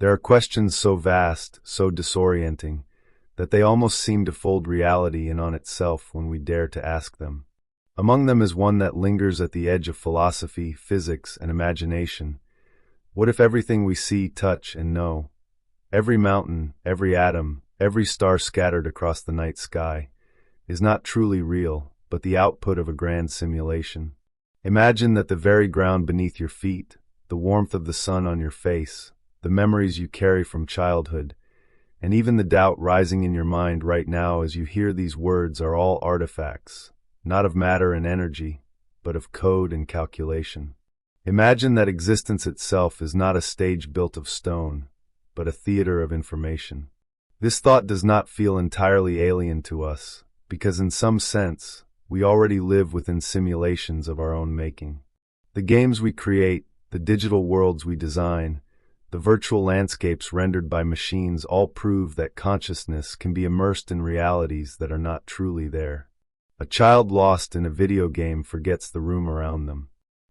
There are questions so vast, so disorienting, that they almost seem to fold reality in on itself when we dare to ask them. Among them is one that lingers at the edge of philosophy, physics, and imagination. What if everything we see, touch, and know, every mountain, every atom, every star scattered across the night sky, is not truly real, but the output of a grand simulation? Imagine that the very ground beneath your feet, the warmth of the sun on your face, the memories you carry from childhood, and even the doubt rising in your mind right now as you hear these words are all artifacts, not of matter and energy, but of code and calculation. Imagine that existence itself is not a stage built of stone, but a theater of information. This thought does not feel entirely alien to us, because in some sense, we already live within simulations of our own making. The games we create, the digital worlds we design, the virtual landscapes rendered by machines all prove that consciousness can be immersed in realities that are not truly there. A child lost in a video game forgets the room around them.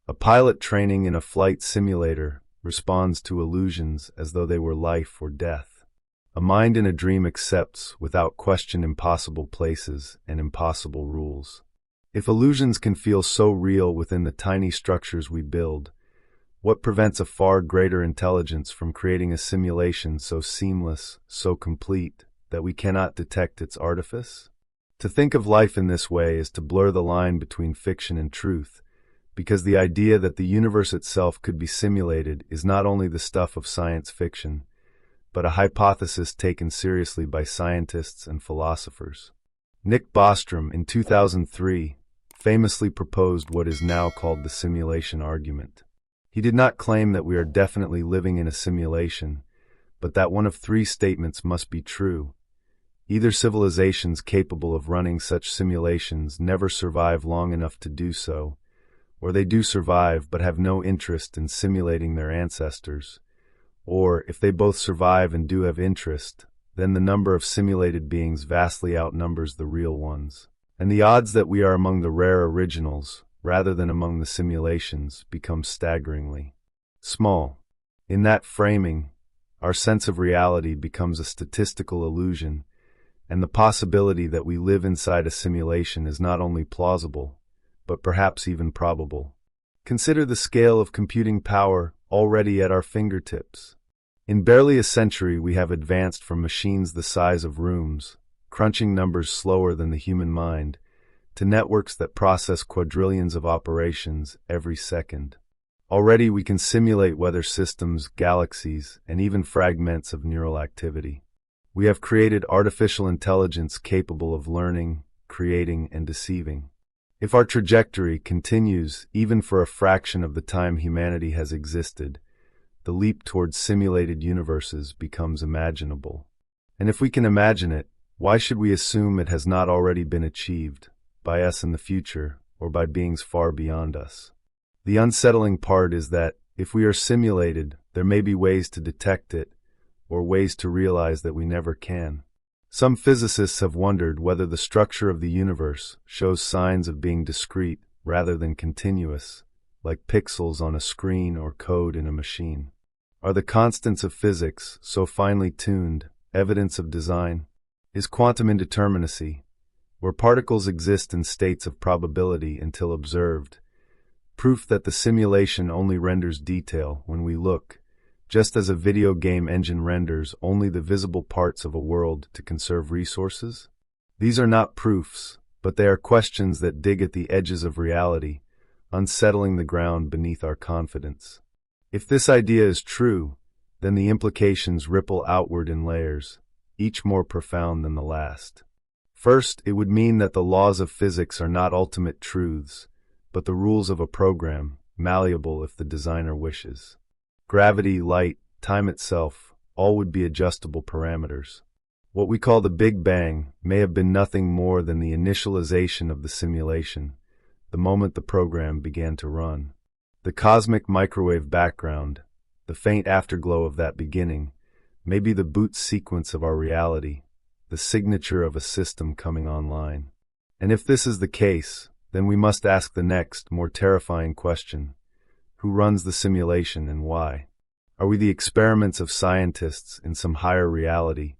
A pilot training in a flight simulator responds to illusions as though they were life or death. A mind in a dream accepts, without question, impossible places and impossible rules. If illusions can feel so real within the tiny structures we build, what prevents a far greater intelligence from creating a simulation so seamless, so complete, that we cannot detect its artifice? To think of life in this way is to blur the line between fiction and truth, because the idea that the universe itself could be simulated is not only the stuff of science fiction, but a hypothesis taken seriously by scientists and philosophers. Nick Bostrom, in 2003, famously proposed what is now called the simulation argument. He did not claim that we are definitely living in a simulation, but that one of three statements must be true. Either civilizations capable of running such simulations never survive long enough to do so, or they do survive but have no interest in simulating their ancestors, or, if they both survive and do have interest, then the number of simulated beings vastly outnumbers the real ones, and the odds that we are among the rare originals, rather than among the simulations, become staggeringly small. In that framing, our sense of reality becomes a statistical illusion, and the possibility that we live inside a simulation is not only plausible, but perhaps even probable. Consider the scale of computing power already at our fingertips. In barely a century, we have advanced from machines the size of rooms, crunching numbers slower than the human mind, to networks that process quadrillions of operations every second. Already we can simulate weather systems, galaxies, and even fragments of neural activity. We have created artificial intelligence capable of learning, creating, and deceiving. If our trajectory continues even for a fraction of the time humanity has existed, the leap towards simulated universes becomes imaginable. And if we can imagine it, why should we assume it has not already been achieved, by us in the future, or by beings far beyond us? The unsettling part is that, if we are simulated, there may be ways to detect it, or ways to realize that we never can. Some physicists have wondered whether the structure of the universe shows signs of being discrete rather than continuous, like pixels on a screen or code in a machine. Are the constants of physics, so finely tuned, evidence of design? Is quantum indeterminacy, where particles exist in states of probability until observed, proof that the simulation only renders detail when we look, just as a video game engine renders only the visible parts of a world to conserve resources? These are not proofs, but they are questions that dig at the edges of reality, unsettling the ground beneath our confidence. If this idea is true, then the implications ripple outward in layers, each more profound than the last. First, it would mean that the laws of physics are not ultimate truths, but the rules of a program, malleable if the designer wishes. Gravity, light, time itself, all would be adjustable parameters. What we call the Big Bang may have been nothing more than the initialization of the simulation, the moment the program began to run. The cosmic microwave background, the faint afterglow of that beginning, may be the boot sequence of our reality, the signature of a system coming online. And if this is the case, then we must ask the next, more terrifying question: who runs the simulation and why? Are we the experiments of scientists in some higher reality,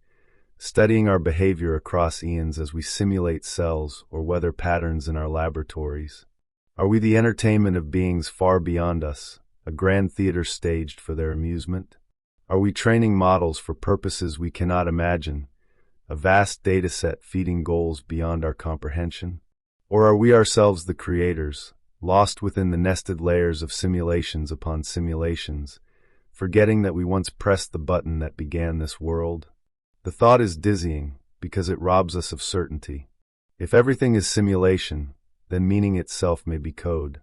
studying our behavior across eons as we simulate cells or weather patterns in our laboratories? Are we the entertainment of beings far beyond us, a grand theater staged for their amusement? Are we training models for purposes we cannot imagine, a vast dataset feeding goals beyond our comprehension? Or are we ourselves the creators, lost within the nested layers of simulations upon simulations, forgetting that we once pressed the button that began this world? The thought is dizzying because it robs us of certainty. If everything is simulation, then meaning itself may be code.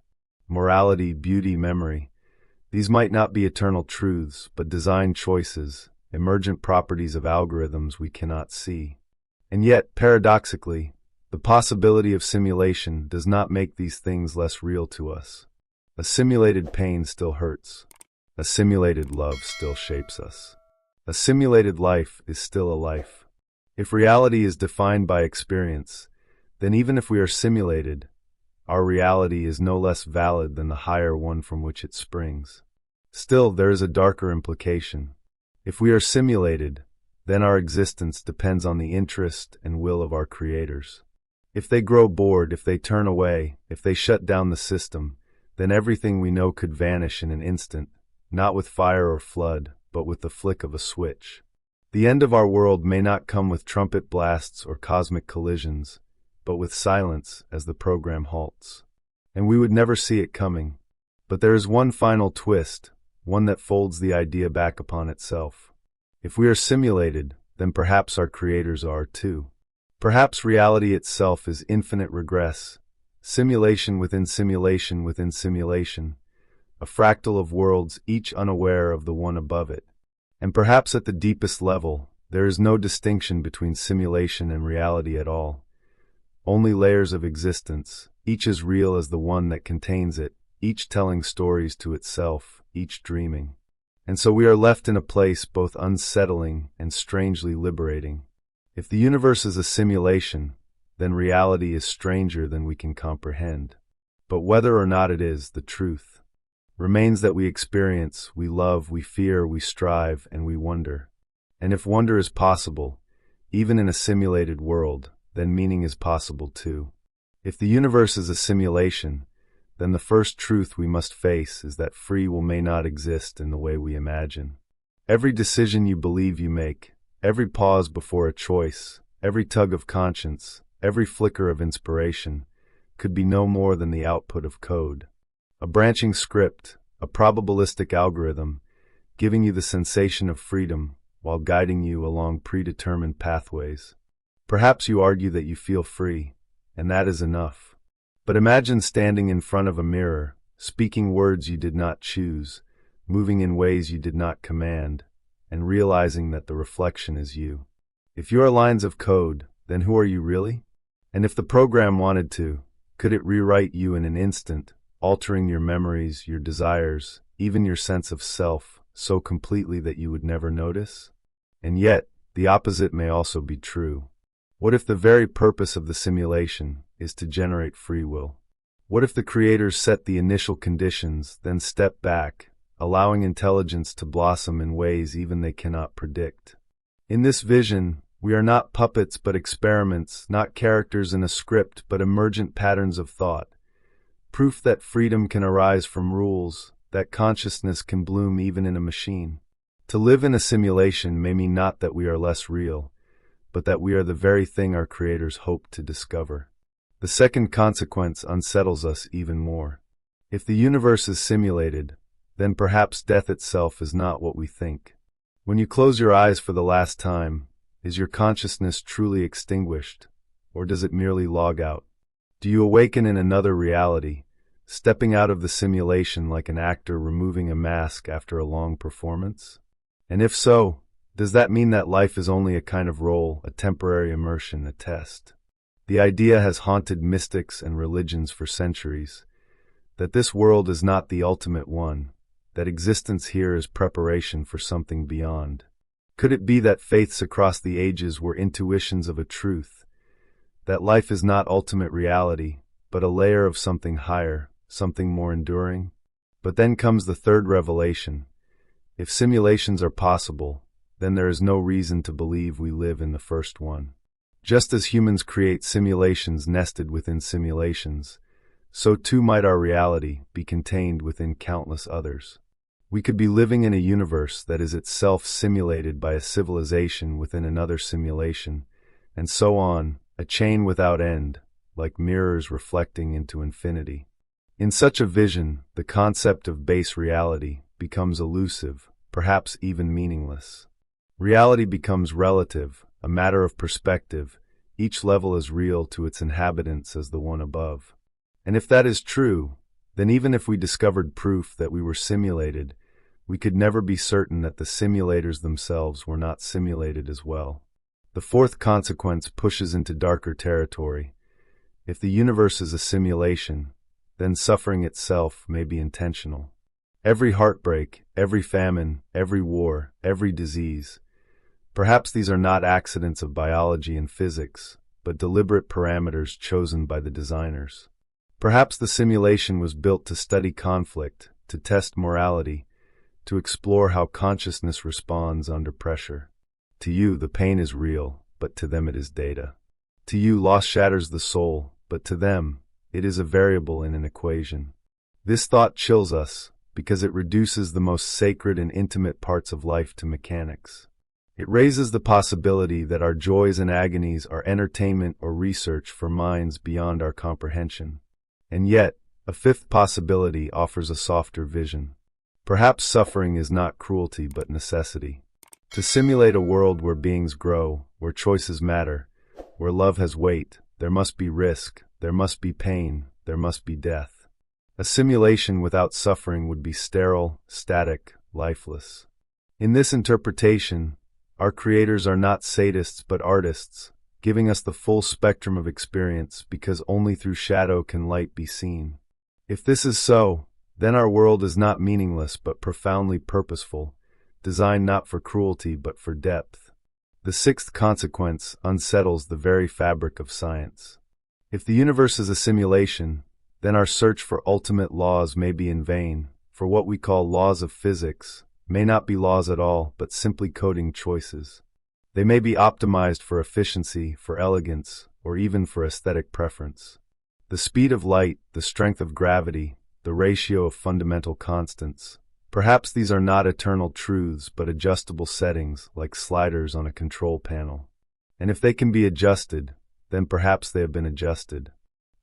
Morality, beauty, memory, these might not be eternal truths, but design choices, emergent properties of algorithms we cannot see. And yet, paradoxically, the possibility of simulation does not make these things less real to us. A simulated pain still hurts. A simulated love still shapes us. A simulated life is still a life. If reality is defined by experience, then even if we are simulated, our reality is no less valid than the higher one from which it springs. Still, there is a darker implication. If we are simulated, then our existence depends on the interest and will of our creators. If they grow bored, if they turn away, if they shut down the system, then everything we know could vanish in an instant, not with fire or flood, but with the flick of a switch. The end of our world may not come with trumpet blasts or cosmic collisions, but with silence as the program halts. And we would never see it coming. But there is one final twist, one that folds the idea back upon itself. If we are simulated, then perhaps our creators are too. Perhaps reality itself is infinite regress, simulation within simulation within simulation, a fractal of worlds each unaware of the one above it. And perhaps at the deepest level, there is no distinction between simulation and reality at all. Only layers of existence, each as real as the one that contains it, each telling stories to itself, each dreaming. And so we are left in a place both unsettling and strangely liberating. If the universe is a simulation, then reality is stranger than we can comprehend. But whether or not it is, the truth remains that we experience, we love, we fear, we strive, and we wonder. And if wonder is possible, even in a simulated world, then meaning is possible too. If the universe is a simulation, then the first truth we must face is that free will may not exist in the way we imagine. Every decision you believe you make, every pause before a choice, every tug of conscience, every flicker of inspiration, could be no more than the output of code. A branching script, a probabilistic algorithm, giving you the sensation of freedom while guiding you along predetermined pathways. Perhaps you argue that you feel free, and that is enough. But imagine standing in front of a mirror, speaking words you did not choose, moving in ways you did not command, and realizing that the reflection is you. If you are lines of code, then who are you really? And if the program wanted to, could it rewrite you in an instant, altering your memories, your desires, even your sense of self, so completely that you would never notice? And yet, the opposite may also be true. What if the very purpose of the simulation is to generate free will? What if the creators set the initial conditions, then step back, allowing intelligence to blossom in ways even they cannot predict? In this vision, we are not puppets but experiments, not characters in a script but emergent patterns of thought. Proof that freedom can arise from rules, that consciousness can bloom even in a machine. To live in a simulation may mean not that we are less real, but that we are the very thing our creators hoped to discover. The second consequence unsettles us even more. If the universe is simulated, then perhaps death itself is not what we think. When you close your eyes for the last time, is your consciousness truly extinguished, or does it merely log out? Do you awaken in another reality, stepping out of the simulation like an actor removing a mask after a long performance? And if so, does that mean that life is only a kind of role, a temporary immersion, a test? The idea has haunted mystics and religions for centuries, that this world is not the ultimate one, that existence here is preparation for something beyond. Could it be that faiths across the ages were intuitions of a truth, that life is not ultimate reality, but a layer of something higher, something more enduring? But then comes the third revelation. If simulations are possible, then there is no reason to believe we live in the first one. Just as humans create simulations nested within simulations, so too might our reality be contained within countless others. We could be living in a universe that is itself simulated by a civilization within another simulation, and so on, a chain without end, like mirrors reflecting into infinity. In such a vision, the concept of base reality becomes elusive, perhaps even meaningless. Reality becomes relative, a matter of perspective, each level as real to its inhabitants as the one above. And if that is true, then even if we discovered proof that we were simulated, we could never be certain that the simulators themselves were not simulated as well. The fourth consequence pushes into darker territory. If the universe is a simulation, then suffering itself may be intentional. Every heartbreak, every famine, every war, every disease. Perhaps these are not accidents of biology and physics, but deliberate parameters chosen by the designers. Perhaps the simulation was built to study conflict, to test morality, to explore how consciousness responds under pressure. To you, the pain is real, but to them it is data. To you, loss shatters the soul, but to them, it is a variable in an equation. This thought chills us, because it reduces the most sacred and intimate parts of life to mechanics. It raises the possibility that our joys and agonies are entertainment or research for minds beyond our comprehension. And yet, a fifth possibility offers a softer vision. Perhaps suffering is not cruelty but necessity. To simulate a world where beings grow, where choices matter, where love has weight, there must be risk, there must be pain, there must be death. A simulation without suffering would be sterile, static, lifeless. In this interpretation, our creators are not sadists but artists, giving us the full spectrum of experience because only through shadow can light be seen. If this is so, then our world is not meaningless but profoundly purposeful, designed not for cruelty but for depth. The sixth consequence unsettles the very fabric of science. If the universe is a simulation, then our search for ultimate laws may be in vain, for what we call laws of physics may not be laws at all but simply coding choices. They may be optimized for efficiency, for elegance, or even for aesthetic preference. The speed of light, the strength of gravity, the ratio of fundamental constants. Perhaps these are not eternal truths but adjustable settings like sliders on a control panel. And if they can be adjusted, then perhaps they have been adjusted.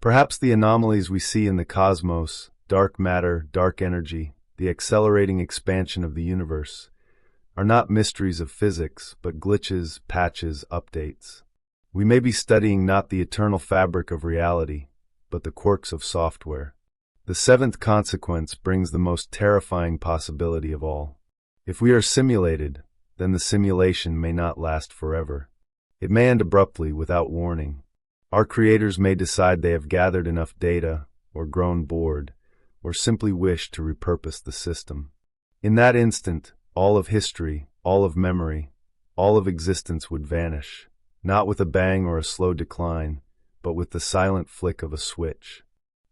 Perhaps the anomalies we see in the cosmos, dark matter, dark energy, the accelerating expansion of the universe, are not mysteries of physics, but glitches, patches, updates. We may be studying not the eternal fabric of reality, but the quirks of software. The seventh consequence brings the most terrifying possibility of all. If we are simulated, then the simulation may not last forever. It may end abruptly without warning. Our creators may decide they have gathered enough data, or grown bored, or simply wish to repurpose the system. In that instant, all of history, all of memory, all of existence would vanish, not with a bang or a slow decline, but with the silent flick of a switch.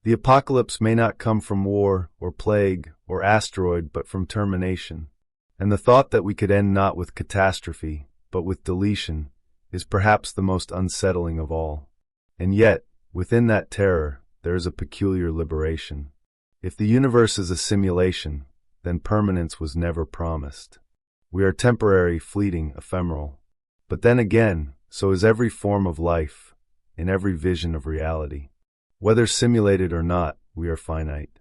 The apocalypse may not come from war, or plague, or asteroid, but from termination. And the thought that we could end not with catastrophe, but with deletion, is perhaps the most unsettling of all. And yet, within that terror, there is a peculiar liberation. If the universe is a simulation, then permanence was never promised. We are temporary, fleeting, ephemeral. But then again, so is every form of life, in every vision of reality. Whether simulated or not, we are finite.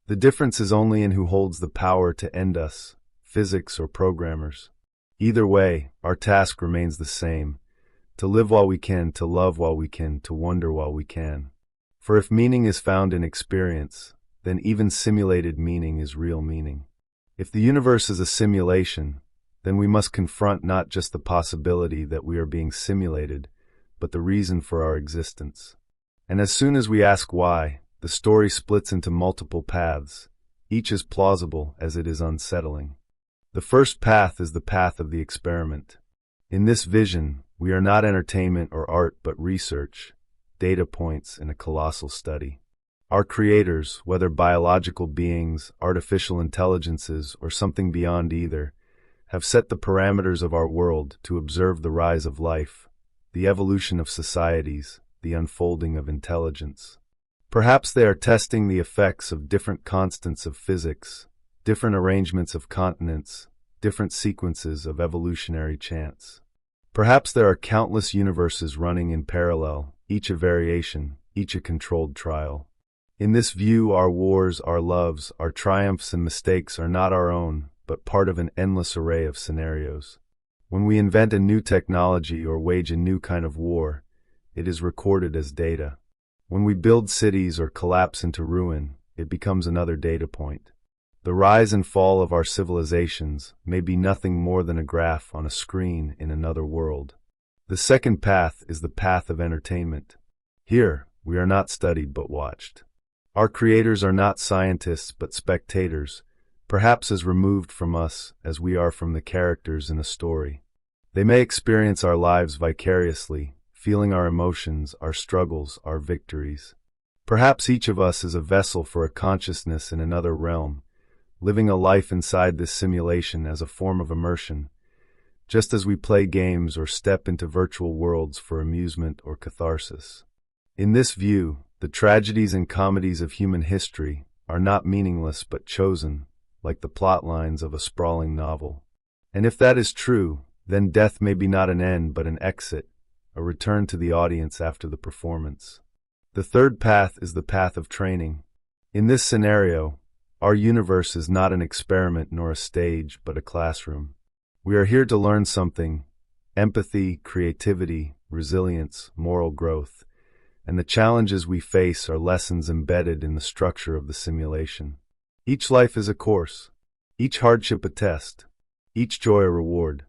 The difference is only in who holds the power to end us, physics or programmers. Either way, our task remains the same: to live while we can, to love while we can, to wonder while we can. For if meaning is found in experience, then even simulated meaning is real meaning. If the universe is a simulation, then we must confront not just the possibility that we are being simulated, but the reason for our existence. And as soon as we ask why, the story splits into multiple paths, each as plausible as it is unsettling. The first path is the path of the experiment. In this vision, we are not entertainment or art but research, data points in a colossal study. Our creators, whether biological beings, artificial intelligences, or something beyond either, have set the parameters of our world to observe the rise of life, the evolution of societies, the unfolding of intelligence. Perhaps they are testing the effects of different constants of physics, different arrangements of continents, different sequences of evolutionary chance. Perhaps there are countless universes running in parallel, each a variation, each a controlled trial. In this view, our wars, our loves, our triumphs and mistakes are not our own, but part of an endless array of scenarios. When we invent a new technology or wage a new kind of war, it is recorded as data. When we build cities or collapse into ruin, it becomes another data point. The rise and fall of our civilizations may be nothing more than a graph on a screen in another world. The second path is the path of entertainment. Here, we are not studied but watched. Our creators are not scientists but spectators, perhaps as removed from us as we are from the characters in a story. They may experience our lives vicariously, feeling our emotions, our struggles, our victories. Perhaps each of us is a vessel for a consciousness in another realm, living a life inside this simulation as a form of immersion, just as we play games or step into virtual worlds for amusement or catharsis. In this view, the tragedies and comedies of human history are not meaningless but chosen, like the plot lines of a sprawling novel. And if that is true, then death may be not an end but an exit, a return to the audience after the performance. The third path is the path of training. In this scenario, our universe is not an experiment nor a stage, but a classroom. We are here to learn something: empathy, creativity, resilience, moral growth. And the challenges we face are lessons embedded in the structure of the simulation. Each life is a course, each hardship a test, each joy a reward.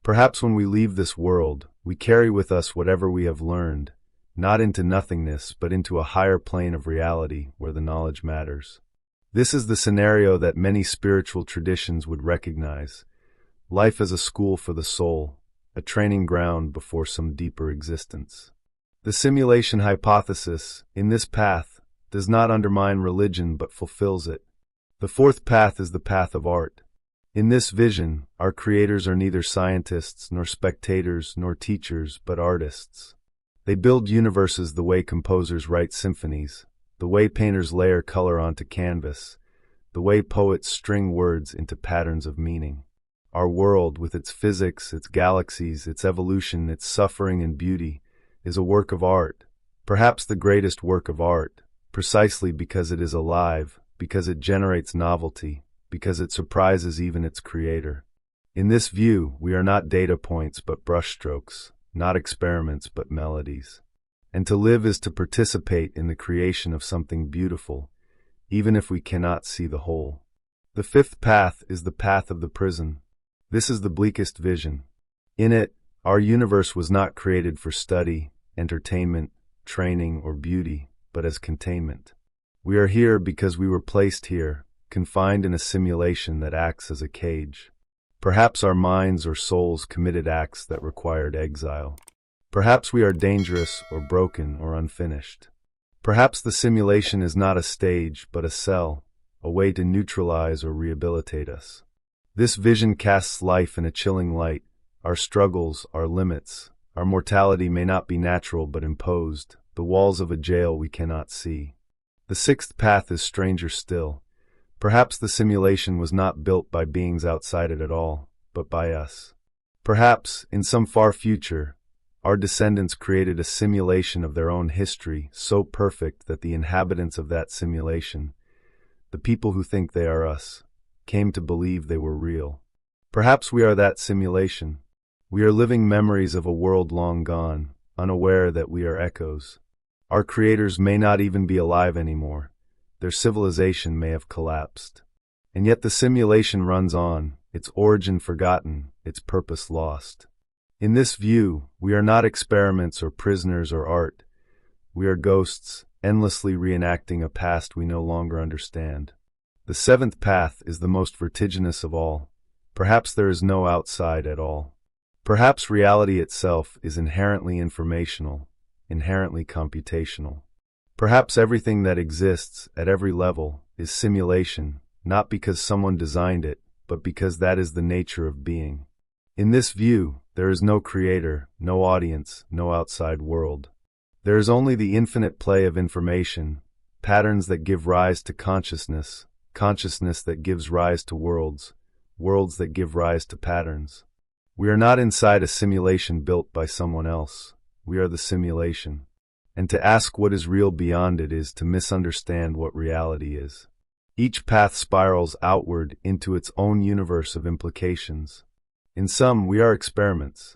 Perhaps when we leave this world, we carry with us whatever we have learned, not into nothingness, but into a higher plane of reality where the knowledge matters. This is the scenario that many spiritual traditions would recognize. Life as a school for the soul, a training ground before some deeper existence. The simulation hypothesis, in this path, does not undermine religion but fulfills it. The fourth path is the path of art. In this vision, our creators are neither scientists, nor spectators, nor teachers, but artists. They build universes the way composers write symphonies, the way painters layer color onto canvas, the way poets string words into patterns of meaning. Our world, with its physics, its galaxies, its evolution, its suffering and beauty, is a work of art, perhaps the greatest work of art, precisely because it is alive, because it generates novelty, because it surprises even its creator. In this view, we are not data points but brushstrokes, not experiments but melodies. And to live is to participate in the creation of something beautiful, even if we cannot see the whole. The fifth path is the path of the prison. This is the bleakest vision. In it, our universe was not created for study, entertainment, training, or beauty, but as containment. We are here because we were placed here, confined in a simulation that acts as a cage. Perhaps our minds or souls committed acts that required exile. Perhaps we are dangerous or broken or unfinished. Perhaps the simulation is not a stage but a cell, a way to neutralize or rehabilitate us. This vision casts life in a chilling light. Our struggles, our limits, our mortality may not be natural but imposed, the walls of a jail we cannot see. The sixth path is stranger still. Perhaps the simulation was not built by beings outside it at all, but by us. Perhaps, in some far future, our descendants created a simulation of their own history so perfect that the inhabitants of that simulation, the people who think they are us, came to believe they were real. Perhaps we are that simulation. We are living memories of a world long gone, unaware that we are echoes. Our creators may not even be alive anymore. Their civilization may have collapsed. And yet the simulation runs on, its origin forgotten, its purpose lost. In this view, we are not experiments or prisoners or art. We are ghosts, endlessly reenacting a past we no longer understand. The seventh path is the most vertiginous of all. Perhaps there is no outside at all. Perhaps reality itself is inherently informational, inherently computational. Perhaps everything that exists, at every level, is simulation, not because someone designed it, but because that is the nature of being. In this view, there is no creator, no audience, no outside world. There is only the infinite play of information, patterns that give rise to consciousness, consciousness that gives rise to worlds, worlds that give rise to patterns. We are not inside a simulation built by someone else. We are the simulation. And to ask what is real beyond it is to misunderstand what reality is. Each path spirals outward into its own universe of implications. In some, we are experiments.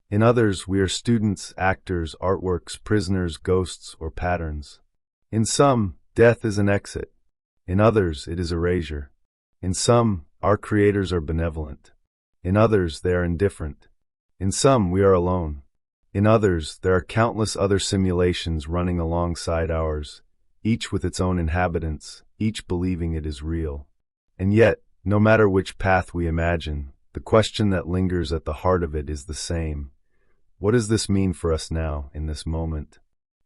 In others, we are students, actors, artworks, prisoners, ghosts, or patterns. In some, death is an exit. In others, it is erasure. In some, our creators are benevolent. In others, they are indifferent. In some, we are alone. In others, there are countless other simulations running alongside ours, each with its own inhabitants, each believing it is real. And yet, no matter which path we imagine, the question that lingers at the heart of it is the same. What does this mean for us now, in this moment?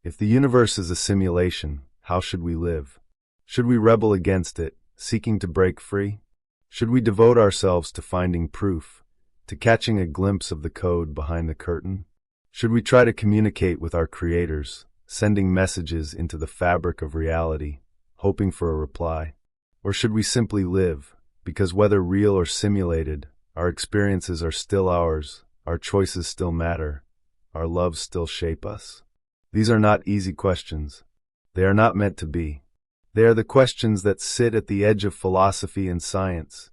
If the universe is a simulation, how should we live? Should we rebel against it, seeking to break free? Should we devote ourselves to finding proof, to catching a glimpse of the code behind the curtain? Should we try to communicate with our creators, sending messages into the fabric of reality, hoping for a reply? Or should we simply live, because whether real or simulated, our experiences are still ours, our choices still matter, our loves still shape us? These are not easy questions. They are not meant to be. They are the questions that sit at the edge of philosophy and science,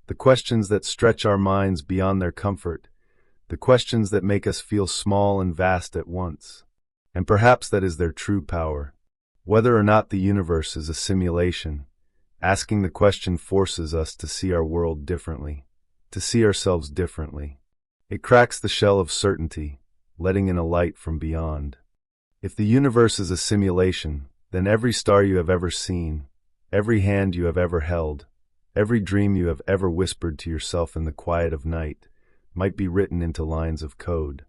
the questions that stretch our minds beyond their comfort, the questions that make us feel small and vast at once. And perhaps that is their true power. Whether or not the universe is a simulation, asking the question forces us to see our world differently, to see ourselves differently. It cracks the shell of certainty, letting in a light from beyond. If the universe is a simulation, then every star you have ever seen, every hand you have ever held, every dream you have ever whispered to yourself in the quiet of night, might be written into lines of code.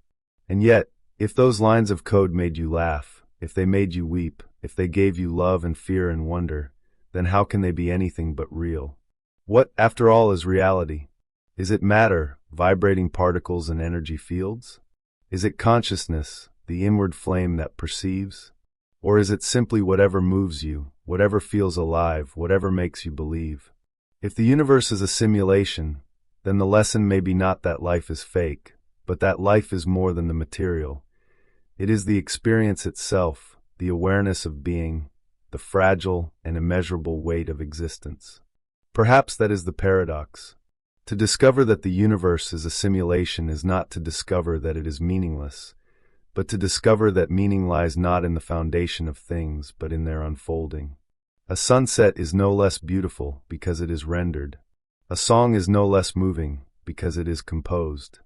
And yet, if those lines of code made you laugh, if they made you weep, if they gave you love and fear and wonder, then how can they be anything but real? What, after all, is reality? Is it matter, vibrating particles and energy fields? Is it consciousness, the inward flame that perceives? Or is it simply whatever moves you, whatever feels alive, whatever makes you believe? If the universe is a simulation, then the lesson may be not that life is fake, but that life is more than the material. It is the experience itself, the awareness of being, the fragile and immeasurable weight of existence. Perhaps that is the paradox. To discover that the universe is a simulation is not to discover that it is meaningless, but to discover that meaning lies not in the foundation of things, but in their unfolding. A sunset is no less beautiful because it is rendered. A song is no less moving because it is composed.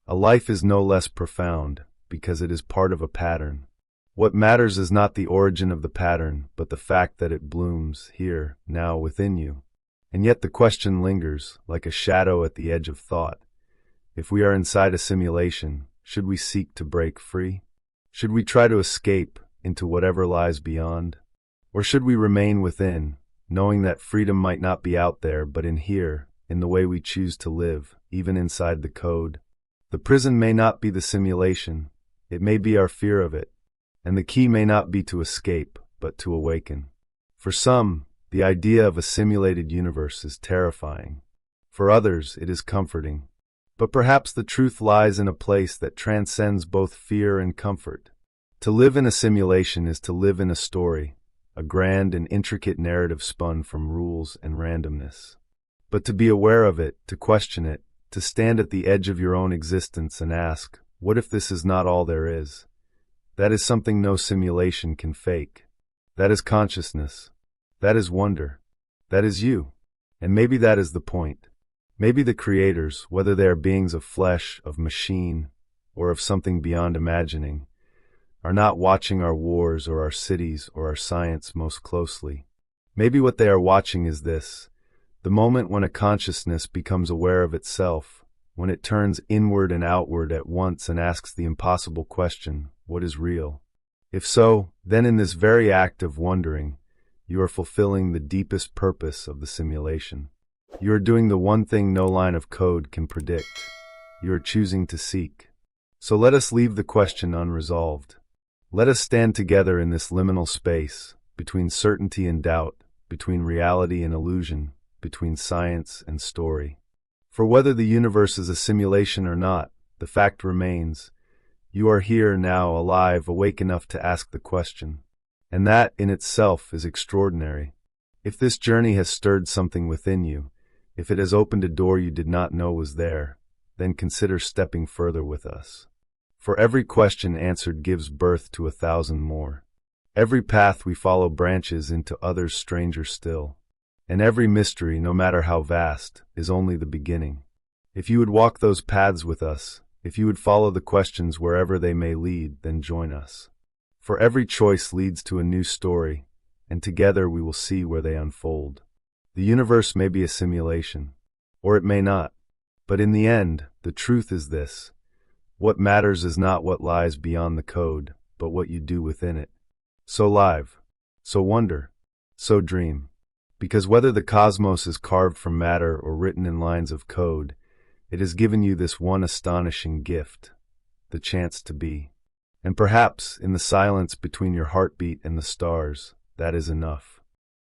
A life is no less profound because it is part of a pattern. What matters is not the origin of the pattern, but the fact that it blooms here, now within you. And yet the question lingers, like a shadow at the edge of thought. If we are inside a simulation, should we seek to break free? Should we try to escape into whatever lies beyond? Or should we remain within, knowing that freedom might not be out there but in here, in the way we choose to live, even inside the code? The prison may not be the simulation, it may be our fear of it, and the key may not be to escape, but to awaken. For some, the idea of a simulated universe is terrifying. For others, it is comforting. But perhaps the truth lies in a place that transcends both fear and comfort. To live in a simulation is to live in a story, a grand and intricate narrative spun from rules and randomness. But to be aware of it, to question it, to stand at the edge of your own existence and ask, what if this is not all there is? That is something no simulation can fake. That is consciousness. That is wonder. That is you. And maybe that is the point. Maybe the creators, whether they are beings of flesh, of machine, or of something beyond imagining, are not watching our wars or our cities or our science most closely. Maybe what they are watching is this: the moment when a consciousness becomes aware of itself, when it turns inward and outward at once and asks the impossible question, what is real? If so, then in this very act of wondering, you are fulfilling the deepest purpose of the simulation. You are doing the one thing no line of code can predict. You are choosing to seek. So let us leave the question unresolved. Let us stand together in this liminal space, between certainty and doubt, between reality and illusion, between science and story. For whether the universe is a simulation or not, the fact remains, you are here now, alive, awake enough to ask the question. And that, in itself, is extraordinary. If this journey has stirred something within you, if it has opened a door you did not know was there, then consider stepping further with us. For every question answered gives birth to 1,000 more. Every path we follow branches into others stranger still. And every mystery, no matter how vast, is only the beginning. If you would walk those paths with us, if you would follow the questions wherever they may lead, then join us. For every choice leads to a new story, and together we will see where they unfold. The universe may be a simulation, or it may not. But in the end, the truth is this. What matters is not what lies beyond the code, but what you do within it. So live, so wonder, so dream. Because whether the cosmos is carved from matter or written in lines of code, it has given you this one astonishing gift, the chance to be. And perhaps, in the silence between your heartbeat and the stars, that is enough.